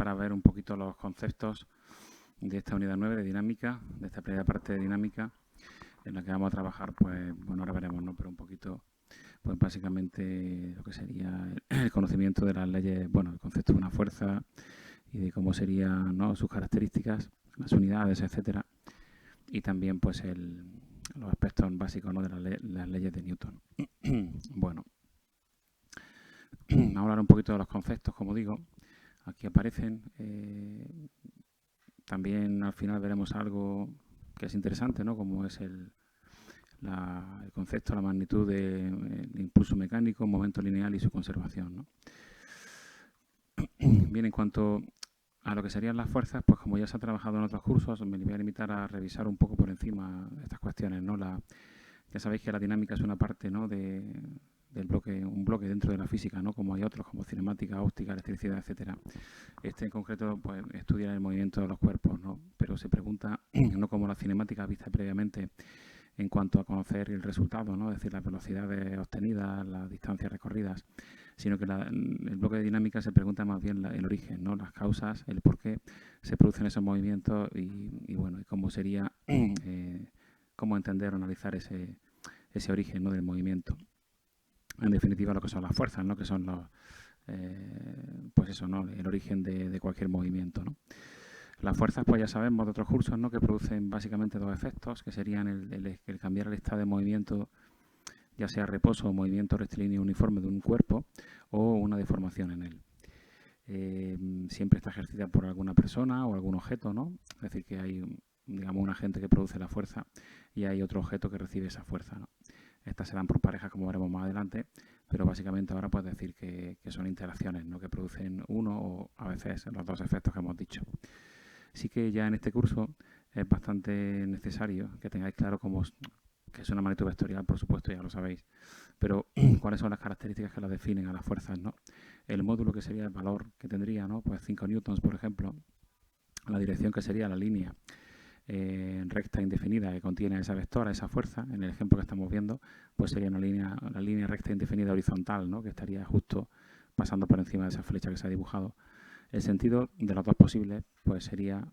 para ver un poquito los conceptos de esta unidad 9 de dinámica, de esta primera parte de dinámica, en la que vamos a trabajar, pues, bueno, ahora veremos, ¿no? Pero un poquito, pues básicamente lo que sería el conocimiento de las leyes, bueno, el concepto de una fuerza y de cómo serían, ¿no?, sus características, las unidades, etcétera, y también, pues, los aspectos básicos, ¿no?, de las leyes de Newton. Bueno, vamos a hablar un poquito de los conceptos, como digo. Aquí aparecen. También al final veremos algo que es interesante, ¿no?, como es el concepto, la magnitud del impulso mecánico, momento lineal y su conservación, ¿no? Bien, en cuanto a lo que serían las fuerzas, pues como ya se ha trabajado en otros cursos, me voy a limitar a revisar un poco por encima estas cuestiones, ¿no? Ya sabéis que la dinámica es una parte, ¿no?, del bloque, un bloque dentro de la física, ¿no?, como hay otros, como cinemática, óptica, electricidad, etcétera. Este en concreto, pues, estudia el movimiento de los cuerpos, ¿no? Pero se pregunta, no como la cinemática vista previamente, en cuanto a conocer el resultado, ¿no?, es decir, las velocidades obtenidas, las distancias recorridas, sino que el bloque de dinámica se pregunta más bien el origen, ¿no?, las causas, el por qué se producen esos movimientos y bueno, y cómo sería, cómo entender o analizar ese origen, ¿no?, del movimiento. En definitiva, lo que son las fuerzas, ¿no?, que son pues eso, ¿no?, el origen de cualquier movimiento, ¿no? Las fuerzas, pues ya sabemos de otros cursos, ¿no?, que producen básicamente dos efectos, que serían el cambiar el estado de movimiento, ya sea reposo o movimiento rectilíneo uniforme de un cuerpo, o una deformación en él. Siempre está ejercida por alguna persona o algún objeto, ¿no? Es decir, que hay, digamos, un agente que produce la fuerza y hay otro objeto que recibe esa fuerza, ¿no? Estas se dan por parejas, como veremos más adelante, pero básicamente ahora puedes decir que son interacciones, ¿no?, que producen uno o a veces los dos efectos que hemos dicho. Sí que ya en este curso es bastante necesario que tengáis claro que es una magnitud vectorial, por supuesto, ya lo sabéis, pero cuáles son las características que las definen a las fuerzas, ¿no? El módulo, que sería el valor que tendría, ¿no?, pues 5 newtons, por ejemplo. La dirección, que sería la línea recta indefinida que contiene esa vectora, esa fuerza. En el ejemplo que estamos viendo, pues sería la línea recta indefinida horizontal, ¿no?, que estaría justo pasando por encima de esa flecha que se ha dibujado. El sentido de los dos posibles, pues sería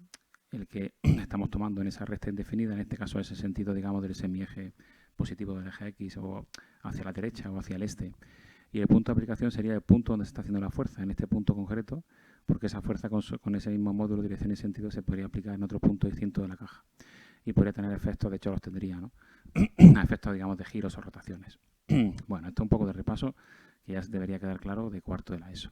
el que estamos tomando en esa recta indefinida, en este caso ese sentido, digamos, del semieje positivo del eje X, o hacia la derecha o hacia el este. Y el punto de aplicación sería el punto donde se está haciendo la fuerza, en este punto concreto, porque esa fuerza con ese mismo módulo, dirección y sentido, se podría aplicar en otro punto distinto de la caja. Y podría tener efectos, de hecho los tendría, ¿no? Efectos, digamos, de giros o rotaciones. Bueno, esto es un poco de repaso que ya debería quedar claro de cuarto de la ESO.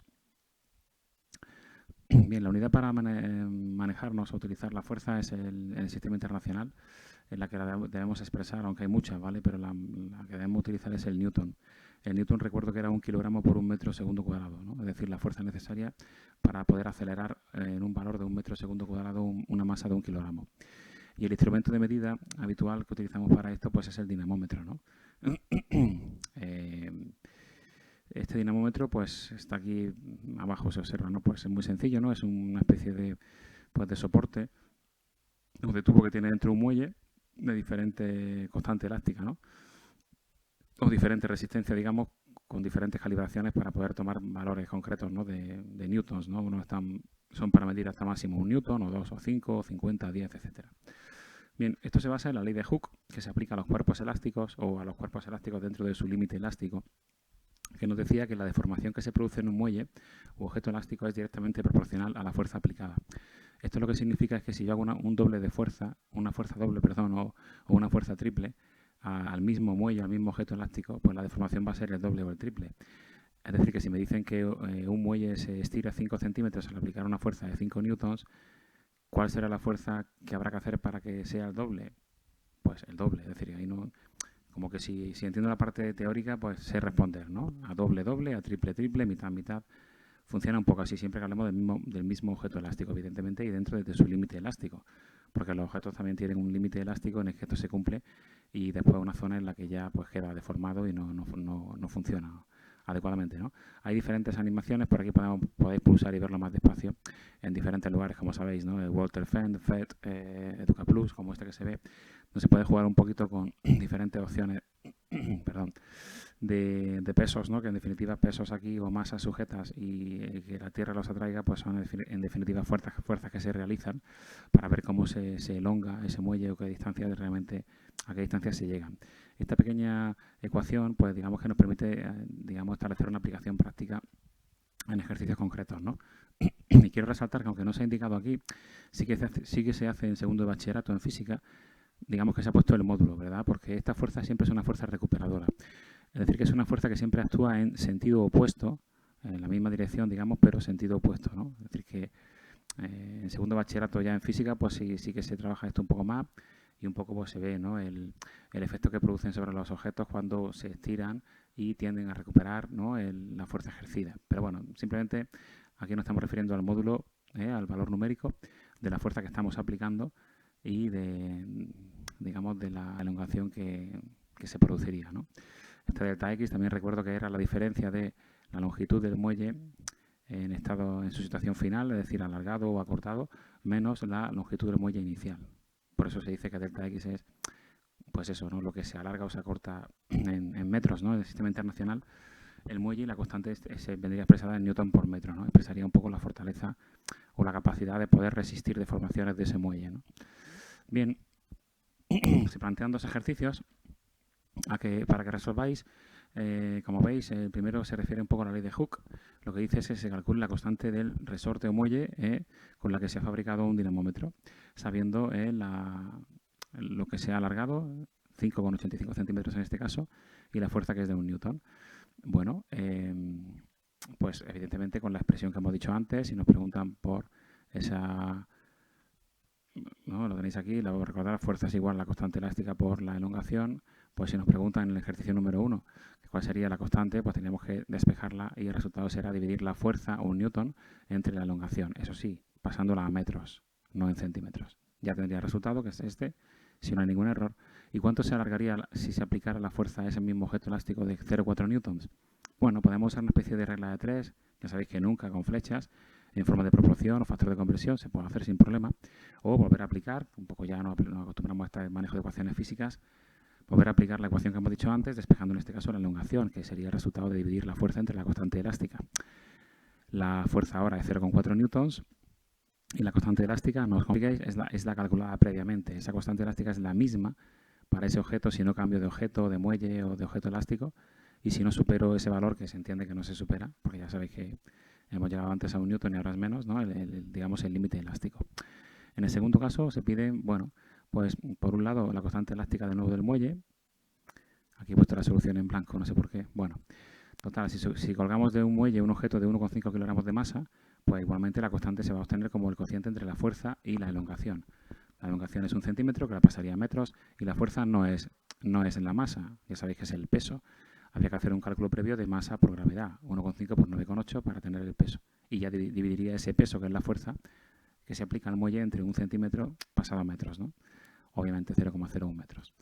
Bien, la unidad para manejarnos o utilizar la fuerza es el sistema internacional, en la que debemos expresar, aunque hay muchas, ¿vale?, pero la que debemos utilizar es el Newton. El Newton, recuerdo que era 1 kilogramo por 1 metro segundo cuadrado, ¿no? Es decir, la fuerza necesaria para poder acelerar en un valor de 1 metro segundo cuadrado una masa de 1 kilogramo. Y el instrumento de medida habitual que utilizamos para esto, pues es el dinamómetro, ¿no? Este dinamómetro, pues está aquí abajo, se observa, ¿no? Pues es muy sencillo, ¿no? Es una especie de, pues, de soporte o de tubo que tiene dentro un muelle de diferente constante elástica, ¿no?, o diferente resistencia, digamos, con diferentes calibraciones para poder tomar valores concretos, ¿no?, de newtons, ¿no? Son para medir hasta máximo 1 newton, o 2, o 5, o 50, 10, etcétera. Bien, esto se basa en la ley de Hooke, que se aplica a los cuerpos elásticos o a los cuerpos elásticos dentro de su límite elástico, que nos decía que la deformación que se produce en un muelle u objeto elástico es directamente proporcional a la fuerza aplicada. Esto lo que significa es que si yo hago un doble de fuerza, una fuerza doble, perdón, o una fuerza triple al mismo muelle, al mismo objeto elástico, pues la deformación va a ser el doble o el triple. Es decir, que si me dicen que un muelle se estira 5 centímetros al aplicar una fuerza de 5 newtons, ¿cuál será la fuerza que habrá que hacer para que sea el doble? Pues el doble, es decir, ahí no... Como que si entiendo la parte teórica, pues sé responder, ¿no? A doble, doble, a triple, triple, mitad, mitad. Funciona un poco así, siempre que hablemos del mismo objeto elástico, evidentemente, y dentro de su límite elástico. Porque los objetos también tienen un límite elástico en el que esto se cumple y después una zona en la que ya, pues, queda deformado y no funciona adecuadamente, ¿no? Hay diferentes animaciones, por aquí podéis pulsar y verlo más despacio en diferentes lugares, como sabéis, ¿no? El Walter Fend, FED, Educa Plus, como este que se ve, donde se puede jugar un poquito con diferentes opciones perdón, de pesos, ¿no? Que en definitiva pesos aquí o masas sujetas y que la Tierra los atraiga, pues son en definitiva fuerzas que se realizan para ver cómo se elonga ese muelle o qué distancia realmente, a qué distancia se llegan. Esta pequeña ecuación, pues digamos que nos permite, digamos, establecer una aplicación práctica en ejercicios concretos, ¿no? Y quiero resaltar que aunque no se ha indicado aquí, sí que se hace en segundo de bachillerato en física, digamos que se ha puesto el módulo, ¿verdad? Porque esta fuerza siempre es una fuerza recuperadora. Es decir, que es una fuerza que siempre actúa en sentido opuesto, en la misma dirección, digamos, pero sentido opuesto, ¿no? Es decir, que en segundo bachillerato ya en física, pues sí que se trabaja esto un poco más y un poco pues se ve, ¿no? el efecto que producen sobre los objetos cuando se estiran y tienden a recuperar, ¿no? la fuerza ejercida. Pero bueno, simplemente aquí nos estamos refiriendo al módulo, al valor numérico de la fuerza que estamos aplicando y digamos, de la elongación que se produciría, ¿no? Este delta X también recuerdo que era la diferencia de la longitud del muelle en su situación final, es decir, alargado o acortado, menos la longitud del muelle inicial. Por eso se dice que delta X es, pues eso, ¿no? Lo que se alarga o se acorta en metros, ¿no? En el sistema internacional, el muelle y la constante se vendría expresada en newton por metro, ¿no? Expresaría un poco la fortaleza o la capacidad de poder resistir deformaciones de ese muelle, ¿no? Bien, se plantean dos ejercicios para que resolváis. Como veis, el primero se refiere un poco a la ley de Hooke. Lo que dice es que se calcule la constante del resorte o muelle con la que se ha fabricado un dinamómetro, sabiendo lo que se ha alargado, 5,85 centímetros en este caso, y la fuerza que es de 1 newton. Bueno, pues evidentemente con la expresión que hemos dicho antes, si nos preguntan por esa... ¿no? Lo tenéis aquí, lo voy a recordar, fuerza es igual a la constante elástica por la elongación. Pues si nos preguntan en el ejercicio número 1 cuál sería la constante, pues tendríamos que despejarla y el resultado será dividir la fuerza, 1 newton, entre la elongación. Eso sí, pasándola a metros, no en centímetros. Ya tendría el resultado, que es este, si no hay ningún error. ¿Y cuánto se alargaría si se aplicara la fuerza a ese mismo objeto elástico de 0,4 newtons? Bueno, podemos usar una especie de regla de 3, ya sabéis que nunca con flechas, en forma de proporción o factor de conversión, se puede hacer sin problema, o volver a aplicar, un poco ya nos acostumbramos a este manejo de ecuaciones físicas, volver a aplicar la ecuación que hemos dicho antes, despejando en este caso la elongación, que sería el resultado de dividir la fuerza entre la constante elástica. La fuerza ahora es 0,4 newtons y la constante elástica, no os compliquéis, es la calculada previamente. Esa constante elástica es la misma para ese objeto si no cambio de objeto, de muelle o de objeto elástico, y si no supero ese valor, que se entiende que no se supera, porque ya sabéis que hemos llegado antes a 1 newton y ahora es menos, ¿no? Digamos el límite elástico. En el segundo caso se pide, bueno, pues por un lado la constante elástica de nuevo del muelle. Aquí he puesto la solución en blanco, no sé por qué. Bueno, total, si colgamos de un muelle un objeto de 1,5 kilogramos de masa, pues igualmente la constante se va a obtener como el cociente entre la fuerza y la elongación. La elongación es 1 centímetro, que la pasaría a metros, y la fuerza no es en la masa, ya sabéis que es el peso. Habría que hacer un cálculo previo de masa por gravedad, 1,5 por 9,8 para tener el peso. Y ya dividiría ese peso, que es la fuerza, que se aplica al muelle entre 1 centímetro pasado a metros, ¿no? Obviamente 0,01 metros.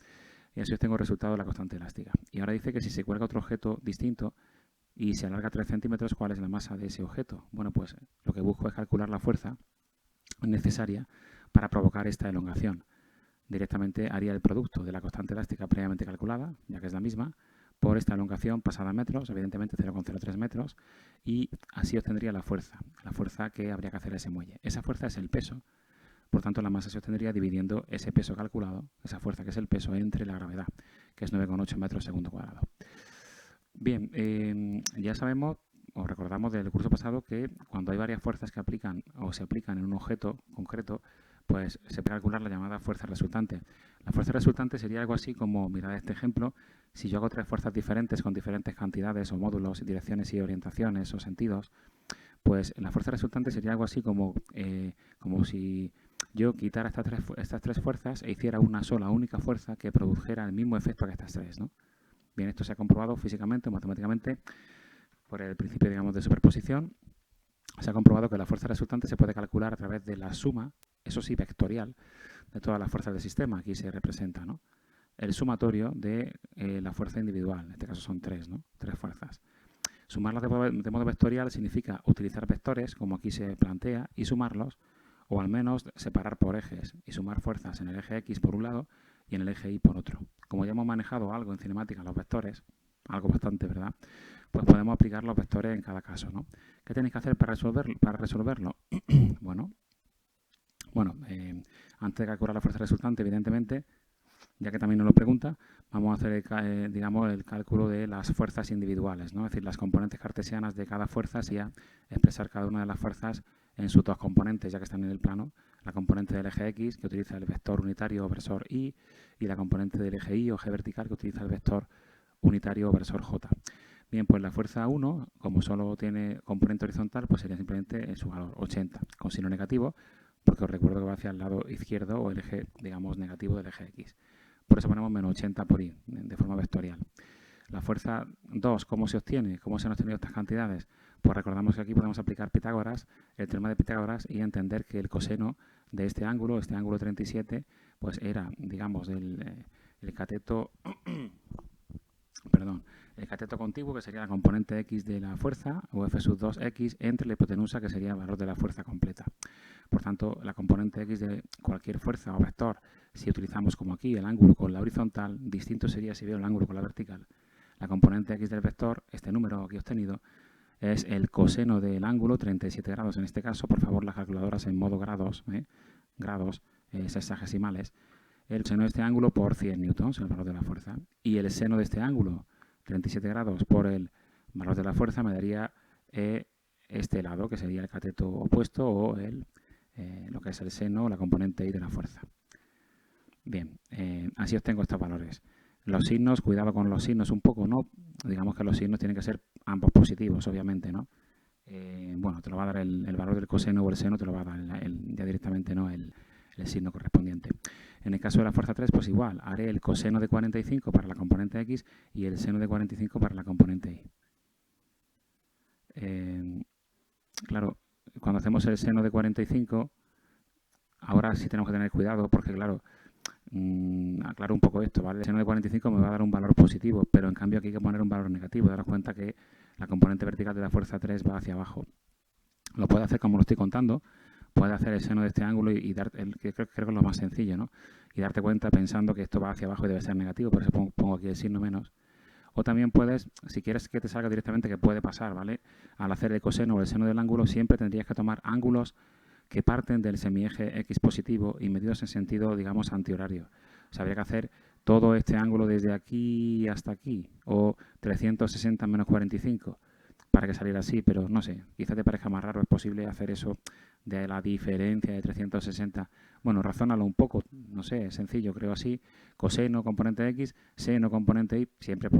Y así obtengo el resultado de la constante elástica. Y ahora dice que si se cuelga otro objeto distinto y se alarga 3 centímetros, ¿cuál es la masa de ese objeto? Bueno, pues lo que busco es calcular la fuerza necesaria para provocar esta elongación. Directamente haría el producto de la constante elástica previamente calculada, ya que es la misma, por esta elongación pasada a metros, evidentemente 0,03 metros, y así obtendría la fuerza que habría que hacer a ese muelle. Esa fuerza es el peso, por tanto la masa se obtendría dividiendo ese peso calculado, esa fuerza que es el peso, entre la gravedad, que es 9,8 metros segundo cuadrado. Bien, ya sabemos, o recordamos del curso pasado, que cuando hay varias fuerzas que aplican o se aplican en un objeto concreto, pues se puede calcular la llamada fuerza resultante. La fuerza resultante sería algo así como, mirad este ejemplo, si yo hago 3 fuerzas diferentes con diferentes cantidades o módulos, direcciones y orientaciones o sentidos, pues la fuerza resultante sería algo así como si yo quitara estas tres fuerzas e hiciera una sola, única fuerza que produjera el mismo efecto que estas tres, ¿no? Bien, esto se ha comprobado físicamente o matemáticamente por el principio, digamos, de superposición. Se ha comprobado que la fuerza resultante se puede calcular a través de la suma, eso sí, vectorial, de todas las fuerzas del sistema. Aquí se representa, ¿no? El sumatorio de la fuerza individual. En este caso son 3, ¿no? 3 fuerzas. Sumarlas de modo vectorial significa utilizar vectores, como aquí se plantea, y sumarlos, o al menos separar por ejes y sumar fuerzas en el eje X por un lado y en el eje Y por otro. Como ya hemos manejado algo en cinemática los vectores, algo bastante, ¿verdad? Pues podemos aplicar los vectores en cada caso, ¿no? ¿Qué tenéis que hacer para resolverlo? Bueno, antes de calcular la fuerza resultante, evidentemente, ya que también nos lo pregunta, vamos a hacer, digamos, el cálculo de las fuerzas individuales, ¿no? Es decir, las componentes cartesianas de cada fuerza, y a expresar cada una de las fuerzas en sus dos componentes, ya que están en el plano, la componente del eje X, que utiliza el vector unitario versor Y, y la componente del eje Y o eje vertical, que utiliza el vector unitario versor J. Bien, pues la fuerza 1, como solo tiene componente horizontal, pues sería simplemente su valor, 80, con signo negativo, porque os recuerdo que va hacia el lado izquierdo o el eje, digamos, negativo del eje X. Por eso ponemos menos 80 por Y, de forma vectorial. La fuerza 2, ¿cómo se obtiene? ¿Cómo se han obtenido estas cantidades? Pues recordamos que aquí podemos aplicar Pitágoras, el teorema de Pitágoras, y entender que el coseno de este ángulo 37, pues era, digamos, el cateto, perdón, el cateto contiguo, que sería la componente X de la fuerza, o F sub 2X, entre la hipotenusa, que sería el valor de la fuerza completa. Por tanto, la componente X de cualquier fuerza o vector, si utilizamos como aquí el ángulo con la horizontal, distinto sería si veo el ángulo con la vertical. La componente X del vector, este número aquí obtenido, es el coseno del ángulo, 37 grados en este caso, por favor las calculadoras en modo grados, sexagesimales, el seno de este ángulo por 100 newtons, el valor de la fuerza, y el seno de este ángulo, 37 grados por el valor de la fuerza, me daría este lado, que sería el cateto opuesto, o lo que es el seno o la componente Y de la fuerza. Bien, así obtengo estos valores. Los signos, cuidado con los signos un poco, ¿no? Digamos que los signos tienen que ser ambos positivos, obviamente, ¿no? Bueno, te lo va a dar el valor del coseno o el seno, te lo va a dar ya directamente, ¿no? El signo correspondiente. En el caso de la fuerza 3, pues igual, haré el coseno de 45 para la componente X y el seno de 45 para la componente Y. Claro, cuando hacemos el seno de 45, ahora sí tenemos que tener cuidado porque, claro, aclaro un poco esto, ¿vale? El seno de 45 me va a dar un valor positivo, pero en cambio aquí hay que poner un valor negativo. Daros cuenta que la componente vertical de la fuerza 3 va hacia abajo. Lo puede hacer como lo estoy contando, puede hacer el seno de este ángulo y dar, que creo que es lo más sencillo, ¿no? Y darte cuenta pensando que esto va hacia abajo y debe ser negativo, por eso pongo aquí el signo menos. O también puedes, si quieres que te salga directamente, que puede pasar, ¿vale? Al hacer el coseno o el seno del ángulo, siempre tendrías que tomar ángulos que parten del semieje X positivo y medidos en sentido, digamos, antihorario. O sea, habría que hacer todo este ángulo desde aquí hasta aquí, o 360 menos 45, para que saliera así, pero no sé, quizá te parezca más raro, es posible hacer eso de la diferencia de 360. Bueno, razónalo un poco, no sé, es sencillo, creo así, coseno componente X, seno componente Y, siempre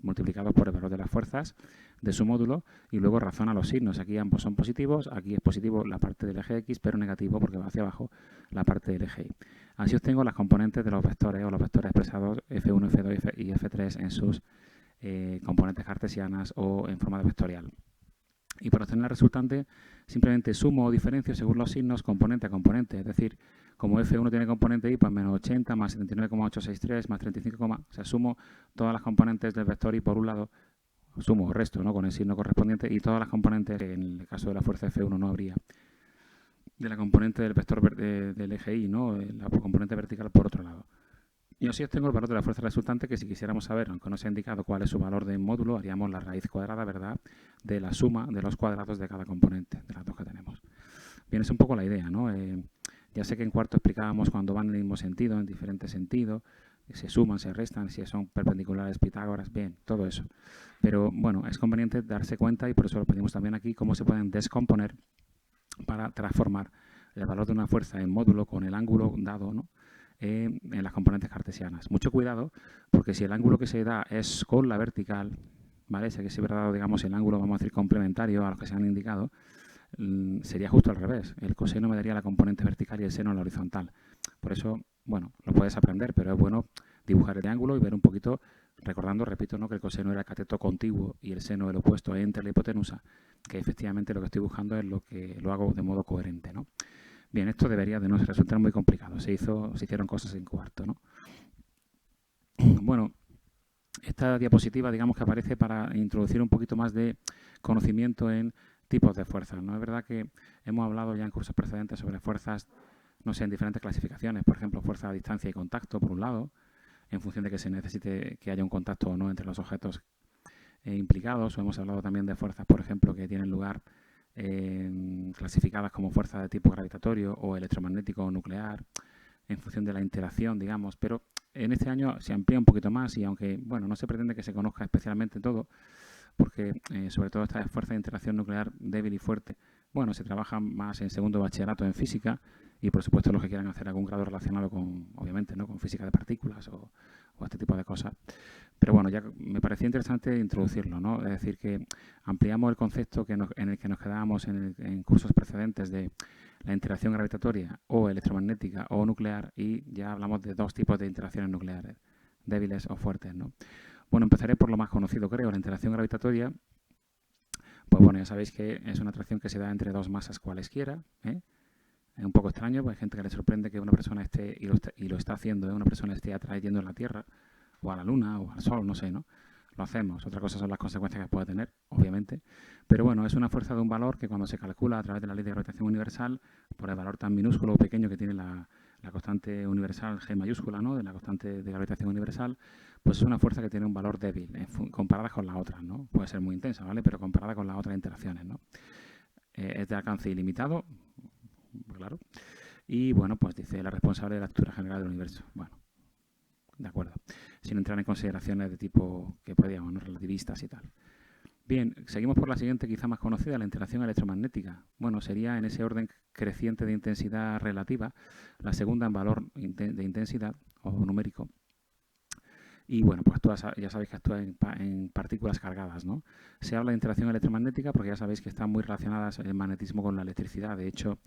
multiplicado por el valor de las fuerzas de su módulo, y luego razona los signos, aquí ambos son positivos, aquí es positivo la parte del eje X, pero negativo porque va hacia abajo la parte del eje Y. Así obtengo las componentes de los vectores, o los vectores expresados F1, F2 y F3 en sus componentes cartesianas o en forma de vectorial. Y para obtener la resultante simplemente sumo o diferencio según los signos componente a componente, es decir, como F1 tiene componente Y, pues menos 80 más 79,863 más 35, o sea, sumo todas las componentes del vector Y por un lado, sumo o resto, ¿no? Con el signo correspondiente, y todas las componentes, en el caso de la fuerza F1 no habría, de la componente del vector del eje Y, ¿no? La componente vertical por otro lado. Y así obtengo el valor de la fuerza resultante, que si quisiéramos saber, aunque no se ha indicado cuál es su valor de módulo, haríamos la raíz cuadrada, ¿verdad?, de la suma de los cuadrados de cada componente, de las dos que tenemos. Bien, es un poco la idea, ¿no? Ya sé que en cuarto explicábamos cuando van en el mismo sentido, en diferente sentido, se suman, se restan, si son perpendiculares, Pitágoras, bien, todo eso. Pero bueno, es conveniente darse cuenta, y por eso lo pedimos también aquí, cómo se pueden descomponer para transformar el valor de una fuerza en módulo con el ángulo dado, ¿no?, en las componentes cartesianas. Mucho cuidado, porque si el ángulo que se da es con la vertical, ¿vale? Si se hubiera dado, digamos, el ángulo, vamos a decir, complementario a los que se han indicado, sería justo al revés. El coseno me daría la componente vertical y el seno la horizontal. Por eso, bueno, lo puedes aprender, pero es bueno dibujar el ángulo y ver un poquito, recordando, repito, ¿no?, que el coseno era el cateto contiguo y el seno el opuesto entre la hipotenusa, que efectivamente lo que estoy buscando es lo que lo hago de modo coherente, ¿no? Bien, esto debería de no resultar muy complicado. Se hicieron cosas en cuarto, ¿no? Bueno, esta diapositiva, digamos, que aparece para introducir un poquito más de conocimiento en tipos de fuerzas, ¿no? Es verdad que hemos hablado ya en cursos precedentes sobre fuerzas, no sé, en diferentes clasificaciones. Por ejemplo, fuerza a distancia y contacto, por un lado. en función de que se necesite que haya un contacto o no entre los objetos implicados. O hemos hablado también de fuerzas, por ejemplo, que tienen lugar clasificadas como fuerzas de tipo gravitatorio o electromagnético o nuclear, en función de la interacción, digamos. Pero en este año se amplía un poquito más y aunque, bueno, no se pretende que se conozca especialmente todo, porque sobre todo estas fuerzas de interacción nuclear débil y fuerte, bueno, se trabaja más en segundo bachillerato en física y por supuesto los que quieran hacer algún grado relacionado con, obviamente, ¿no?, con física de partículas o este tipo de cosas. Pero bueno, ya me parecía interesante introducirlo, ¿no? Es decir, que ampliamos el concepto en el que nos quedábamos en cursos precedentes de la interacción gravitatoria o electromagnética o nuclear y ya hablamos de dos tipos de interacciones nucleares, débiles o fuertes, ¿no? Bueno, empezaré por lo más conocido, creo, la interacción gravitatoria. Pues bueno, ya sabéis que es una atracción que se da entre dos masas cualesquiera, ¿eh? Es un poco extraño, porque hay gente que le sorprende que una persona esté, y lo está haciendo, una persona esté atrayendo a la Tierra, o a la Luna, o al Sol, no sé, ¿no? Lo hacemos. Otra cosa son las consecuencias que puede tener, obviamente. Pero bueno, es una fuerza de un valor que cuando se calcula a través de la ley de gravitación universal, por el valor tan minúsculo o pequeño que tiene la constante universal G mayúscula, ¿no?, de la constante de gravitación universal, pues es una fuerza que tiene un valor débil comparada con las otras, ¿no? Puede ser muy intensa, ¿vale?, pero comparada con las otras interacciones, ¿no? Es de alcance ilimitado, claro. Y bueno, pues dice la responsable de la estructura general del universo. Bueno, de acuerdo. Sin entrar en consideraciones de tipo que podríamos, ¿no?, relativistas y tal. Bien, seguimos por la siguiente, quizá más conocida, la interacción electromagnética. Bueno, sería en ese orden creciente de intensidad relativa, la segunda en valor de intensidad o numérico. Y bueno, pues ya sabéis que actúa en partículas cargadas, ¿no? Se habla de interacción electromagnética porque ya sabéis que están muy relacionadas el magnetismo con la electricidad. De hecho,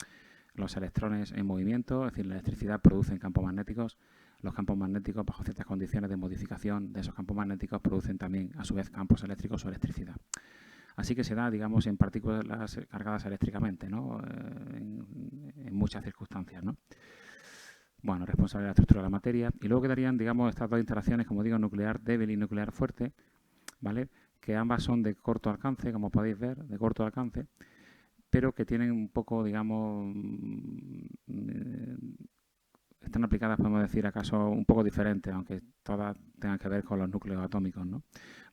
los electrones en movimiento, es decir, la electricidad, producen campos magnéticos. Los campos magnéticos, bajo ciertas condiciones de modificación de esos campos magnéticos, producen también, a su vez, campos eléctricos o electricidad. Así que se da, digamos, en partículas cargadas eléctricamente, ¿no?, en muchas circunstancias, ¿no? Bueno, responsable de la estructura de la materia. Y luego quedarían, digamos, estas dos interacciones, como digo, nuclear débil y nuclear fuerte, ¿vale?, que ambas son de corto alcance, como podéis ver, de corto alcance, pero que tienen un poco, digamos, están aplicadas, podemos decir, acaso un poco diferentes, aunque todas tengan que ver con los núcleos atómicos, ¿no?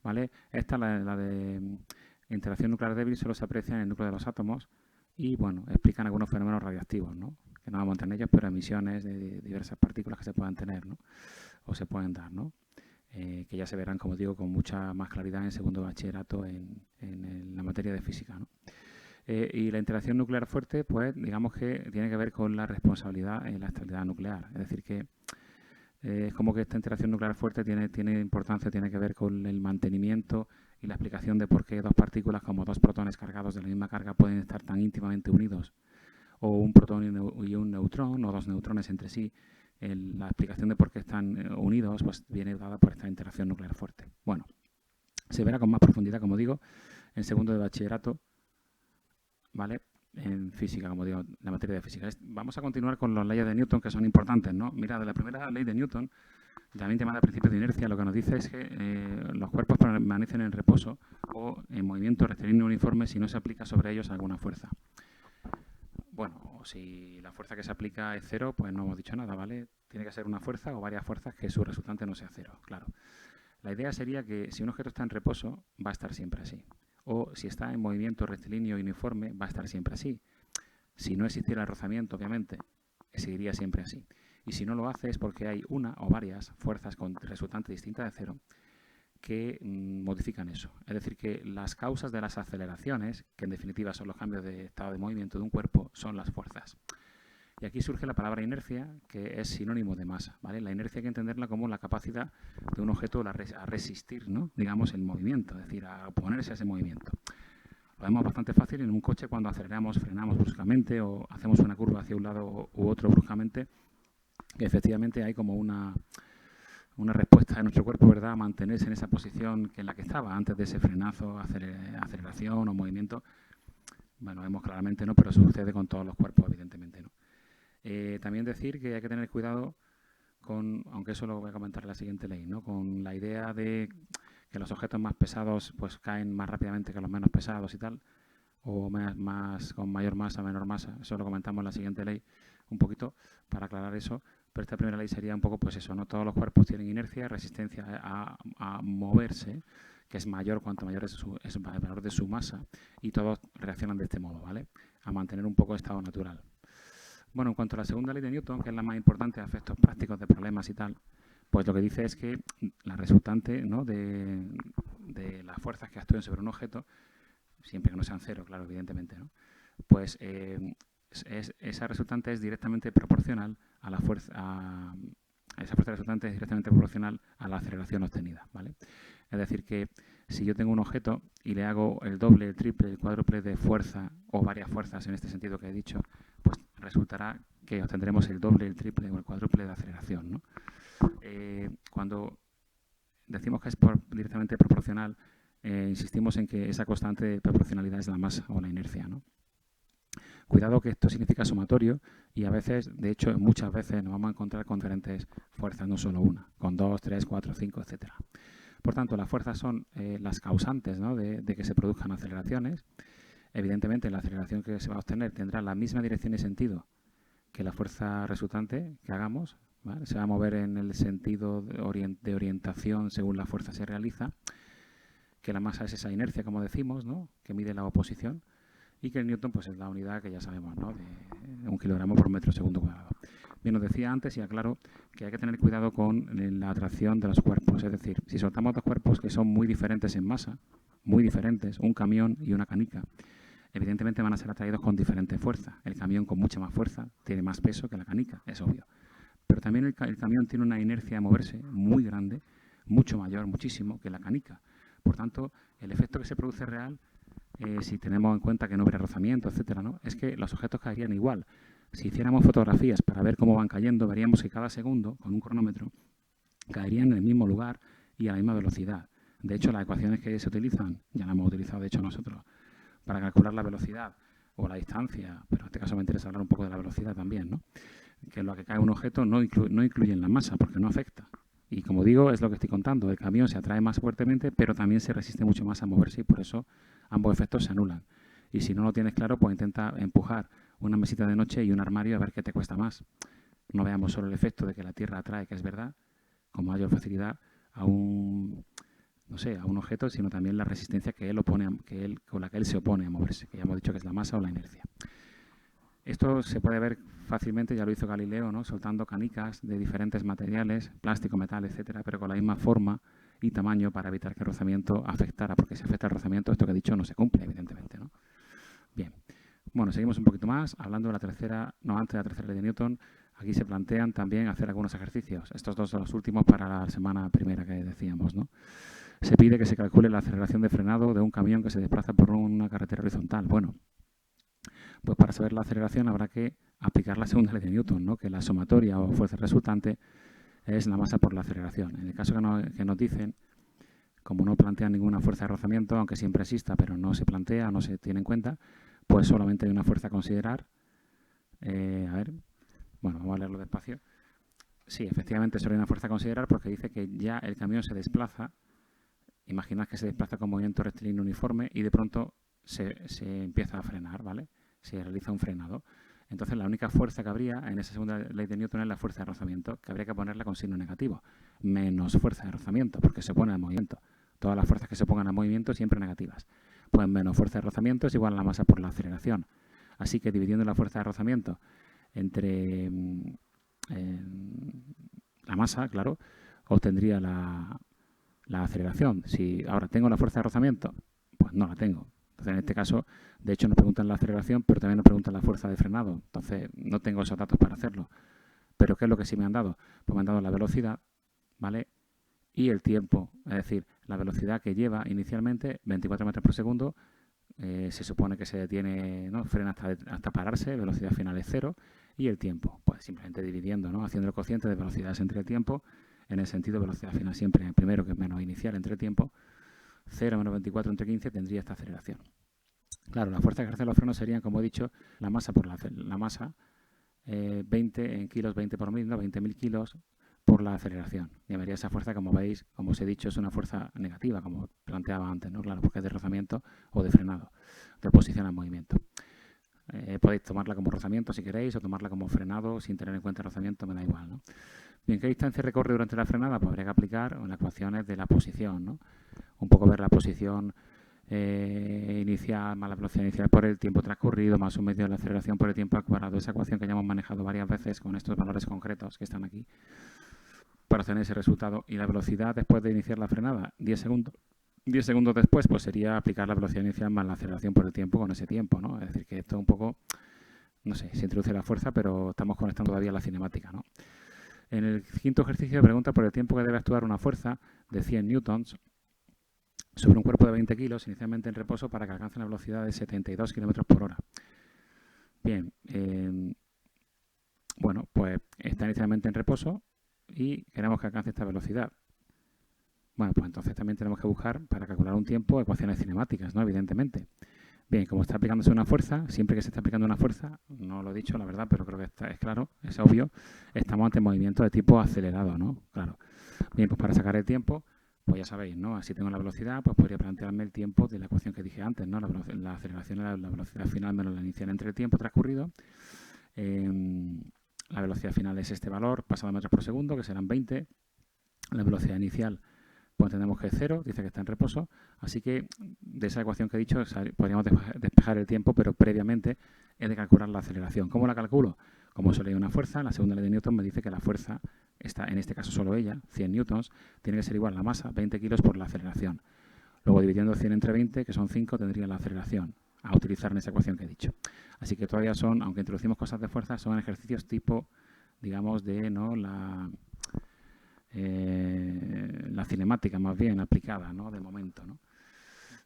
¿Vale? Esta, la de interacción nuclear débil, solo se aprecia en el núcleo de los átomos y, bueno, explican algunos fenómenos radiactivos, ¿no?, que no vamos a entrar en ellos, pero emisiones de diversas partículas que se puedan tener, ¿no?, o se pueden dar, ¿no?, que ya se verán, como digo, con mucha más claridad en segundo bachillerato en la materia de física, ¿no? Y la interacción nuclear fuerte, pues digamos que tiene que ver con la responsabilidad en la estabilidad nuclear. Es decir, que es como que esta interacción nuclear fuerte tiene importancia, tiene que ver con el mantenimiento y la explicación de por qué dos partículas como dos protones cargados de la misma carga pueden estar tan íntimamente unidos, o un protón y un neutrón, o dos neutrones entre sí. La explicación de por qué están unidos pues viene dada por esta interacción nuclear fuerte. Bueno, se verá con más profundidad, como digo, en segundo de bachillerato, ¿vale?, en física, como digo, la materia de física. Vamos a continuar con las leyes de Newton, que son importantes, ¿no? Mira, de la primera ley de Newton, también llamada principio de inercia, lo que nos dice es que los cuerpos permanecen en reposo o en movimiento rectilíneo uniforme si no se aplica sobre ellos alguna fuerza. Bueno, o si la fuerza que se aplica es cero, pues no hemos dicho nada, ¿vale? Tiene que ser una fuerza o varias fuerzas que su resultante no sea cero, claro. La idea sería que si un objeto está en reposo, va a estar siempre así. O si está en movimiento rectilíneo y uniforme, va a estar siempre así. Si no existiera el rozamiento, obviamente, seguiría siempre así. Y si no lo hace es porque hay una o varias fuerzas con resultante distinta de cero que modifican eso. Es decir, que las causas de las aceleraciones, que en definitiva son los cambios de estado de movimiento de un cuerpo, son las fuerzas. Y aquí surge la palabra inercia, que es sinónimo de masa, ¿vale? La inercia hay que entenderla como la capacidad de un objeto a resistir, ¿no?, digamos, el movimiento, es decir, a oponerse a ese movimiento. Lo vemos bastante fácil en un coche cuando aceleramos, frenamos bruscamente o hacemos una curva hacia un lado u otro bruscamente, que efectivamente hay como una respuesta de nuestro cuerpo, ¿verdad?, a mantenerse en esa posición en la que estaba antes de ese frenazo, aceleración o movimiento. Bueno, vemos claramente, ¿no?, pero sucede con todos los cuerpos, evidentemente, ¿no? También decir que hay que tener cuidado con, aunque eso lo voy a comentar en la siguiente ley, ¿no?, con la idea de que los objetos más pesados pues caen más rápidamente que los menos pesados y tal, o con mayor masa, menor masa. Eso lo comentamos en la siguiente ley un poquito para aclarar eso, pero esta primera ley sería un poco pues eso, ¿no? Todos los cuerpos tienen inercia, resistencia a moverse, que es mayor cuanto mayor es el valor de su masa, y todos reaccionan de este modo, ¿vale? A mantener un poco estado natural. Bueno, en cuanto a la segunda ley de Newton, que es la más importante a efectos prácticos de problemas y tal, pues lo que dice es que la resultante, ¿no?, de las fuerzas que actúen sobre un objeto, siempre que no sean cero, claro, evidentemente, ¿no?, pues esa resultante es directamente proporcional a la fuerza, esa fuerza resultante es directamente proporcional a la aceleración obtenida, ¿vale? Es decir, que si yo tengo un objeto y le hago el doble, el triple, el cuádruple de fuerza, o varias fuerzas en este sentido que he dicho, pues resultará que obtendremos el doble, el triple o el cuádruple de aceleración, ¿no? Cuando decimos que es directamente proporcional, insistimos en que esa constante de proporcionalidad es la masa o la inercia, ¿no? Cuidado que esto significa sumatorio y a veces, de hecho, muchas veces nos vamos a encontrar con diferentes fuerzas, no solo una, con 2, 3, 4, 5, etcétera. Por tanto, las fuerzas son las causantes, ¿no?, de que se produzcan aceleraciones. Evidentemente, la aceleración que se va a obtener tendrá la misma dirección y sentido que la fuerza resultante que hagamos, ¿vale? Se va a mover en el sentido de orientación según la fuerza se realiza, que la masa es esa inercia, como decimos, ¿no?, que mide la oposición, y que el newton pues es la unidad que ya sabemos, ¿no?, de 1 kilogramo por metro segundo cuadrado. Bien, os decía antes y aclaro que hay que tener cuidado con la atracción de los cuerpos. Es decir, si soltamos dos cuerpos que son muy diferentes en masa, muy diferentes, un camión y una canica, evidentemente van a ser atraídos con diferente fuerza. El camión con mucha más fuerza tiene más peso que la canica, es obvio. Pero también el camión tiene una inercia de moverse muy grande, mucho mayor, muchísimo, que la canica. Por tanto, el efecto que se produce real, si tenemos en cuenta que no habrá rozamiento, etcétera, ¿no?, es que los objetos caerían igual. Si hiciéramos fotografías para ver cómo van cayendo, veríamos que cada segundo, con un cronómetro, caerían en el mismo lugar y a la misma velocidad. De hecho, las ecuaciones que se utilizan, ya las hemos utilizado de hecho nosotros, para calcular la velocidad o la distancia, pero en este caso me interesa hablar un poco de la velocidad también, ¿no?, que lo que cae un objeto no incluyen la masa porque no afecta. Y como digo, es lo que estoy contando, el camión se atrae más fuertemente, pero también se resiste mucho más a moverse y por eso ambos efectos se anulan. Y si no lo tienes claro, pues intenta empujar una mesita de noche y un armario a ver qué te cuesta más. No veamos solo el efecto de que la Tierra atrae, que es verdad, con mayor facilidad a un objeto, sino también la resistencia que él opone, con la que él se opone a moverse, que ya hemos dicho que es la masa o la inercia. Esto se puede ver fácilmente, ya lo hizo Galileo, ¿no?, soltando canicas de diferentes materiales, plástico, metal, etcétera, pero con la misma forma y tamaño para evitar que el rozamiento afectara, porque si afecta el rozamiento, esto que he dicho no se cumple, evidentemente, ¿no? Bien. Bueno, seguimos un poquito más, hablando de la tercera, no, antes de la tercera ley de Newton. Aquí se plantean también hacer algunos ejercicios. Estos dos son los últimos para la semana primera que decíamos, ¿no? Se pide que se calcule la aceleración de frenado de un camión que se desplaza por una carretera horizontal. Bueno, pues para saber la aceleración habrá que aplicar la segunda ley de Newton, ¿no?, que la sumatoria o fuerza resultante es la masa por la aceleración. En el caso que nos dicen, como no plantean ninguna fuerza de rozamiento, aunque siempre exista, pero no se plantea, no se tiene en cuenta, pues solamente hay una fuerza a considerar. Bueno, vamos a leerlo despacio. Sí, efectivamente solo hay una fuerza a considerar porque dice que ya el camión se desplaza. Imaginad que se desplaza con movimiento rectilíneo uniforme y de pronto se empieza a frenar, ¿vale? Se realiza un frenado. Entonces, la única fuerza que habría en esa segunda ley de Newton es la fuerza de rozamiento, que habría que ponerla con signo negativo, menos fuerza de rozamiento, porque se opone al movimiento. Todas las fuerzas que se pongan al movimiento siempre negativas. Pues menos fuerza de rozamiento es igual a la masa por la aceleración. Así que dividiendo la fuerza de rozamiento entre la masa, claro, obtendría la aceleración. Si ahora tengo la fuerza de rozamiento, pues no la tengo. Entonces, en este caso, de hecho, nos preguntan la aceleración, pero también nos preguntan la fuerza de frenado. Entonces, no tengo esos datos para hacerlo. Pero ¿qué es lo que sí me han dado? Pues me han dado la velocidad, ¿vale?, y el tiempo. Es decir, la velocidad que lleva inicialmente, 24 metros por segundo, se supone que se detiene, ¿no?, frena hasta pararse, velocidad final es 0, y el tiempo, pues simplemente dividiendo, ¿no?, haciendo el cociente de velocidades entre el tiempo, en el sentido velocidad final siempre en el primero, que es menos inicial entre el tiempo, 0 menos 24 entre 15 tendría esta aceleración. Claro, la fuerza que ejercen los frenos serían, como he dicho, la masa por la masa, 20 en kilos, 20 por 1000, ¿no?, 20.000 kilos por la aceleración. Llamaría esa fuerza, como veis, como os he dicho, es una fuerza negativa, como planteaba antes, ¿no? Claro, porque es de rozamiento o de frenado, de oposición al movimiento. Podéis tomarla como rozamiento si queréis o tomarla como frenado sin tener en cuenta el rozamiento, me da igual, ¿no? Bien, ¿qué distancia recorre durante la frenada? Pues habría que aplicar las ecuaciones de la posición, ¿no? Un poco ver la posición inicial más la velocidad inicial por el tiempo transcurrido más un medio de la aceleración por el tiempo cuadrado. Esa ecuación que ya hemos manejado varias veces con estos valores concretos que están aquí para obtener ese resultado. Y la velocidad después de iniciar la frenada, 10 segundos. 10 segundos después, pues sería aplicar la velocidad inicial más la aceleración por el tiempo con ese tiempo, ¿no? Es decir, que esto un poco, no sé, se introduce la fuerza, pero estamos conectando todavía la cinemática, ¿no? En el quinto ejercicio pregunta por el tiempo que debe actuar una fuerza de 100 newtons sobre un cuerpo de 20 kilos, inicialmente en reposo, para que alcance una velocidad de 72 kilómetros por hora. Bien, bueno, pues está inicialmente en reposo y queremos que alcance esta velocidad. Bueno, pues entonces también tenemos que buscar, para calcular un tiempo, ecuaciones cinemáticas, ¿no? Evidentemente. Bien, como está aplicándose una fuerza, siempre que se está aplicando una fuerza, no lo he dicho, la verdad, pero creo que es claro, es obvio, estamos ante movimiento de tipo acelerado, ¿no? Claro. Bien, pues para sacar el tiempo, pues ya sabéis, ¿no? Si tengo la velocidad, pues podría plantearme el tiempo de la ecuación que dije antes, ¿no? La aceleración es la velocidad final menos la inicial entre el tiempo transcurrido. La velocidad final es este valor, pasado metros por segundo, que serán 20. La velocidad inicial, pues entendemos que es 0, dice que está en reposo. Así que de esa ecuación que he dicho podríamos despejar el tiempo, pero previamente he de calcular la aceleración. ¿Cómo la calculo? Como solo hay una fuerza, la segunda ley de Newton me dice que la fuerza, está, en este caso solo ella, 100 newtons, tiene que ser igual a la masa, 20 kilos por la aceleración. Luego dividiendo 100 entre 20, que son 5, tendría la aceleración a utilizar en esa ecuación que he dicho. Así que todavía son, aunque introducimos cosas de fuerza, son ejercicios tipo, digamos, de ¿no? la cinemática más bien aplicada, ¿no? De momento, ¿no?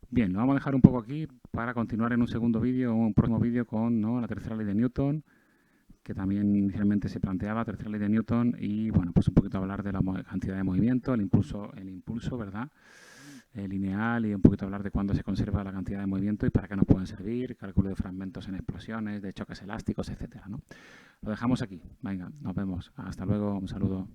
Bien, lo vamos a dejar un poco aquí para continuar en un segundo vídeo, un próximo vídeo con ¿no? la tercera ley de Newton, que también inicialmente se planteaba, tercera ley de Newton, y bueno, pues un poquito hablar de la cantidad de movimiento, el impulso, ¿verdad? Lineal, y un poquito hablar de cuándo se conserva la cantidad de movimiento y para qué nos pueden servir, cálculo de fragmentos en explosiones, de choques elásticos, etcétera, ¿no? Lo dejamos aquí. Venga, nos vemos. Hasta luego, un saludo.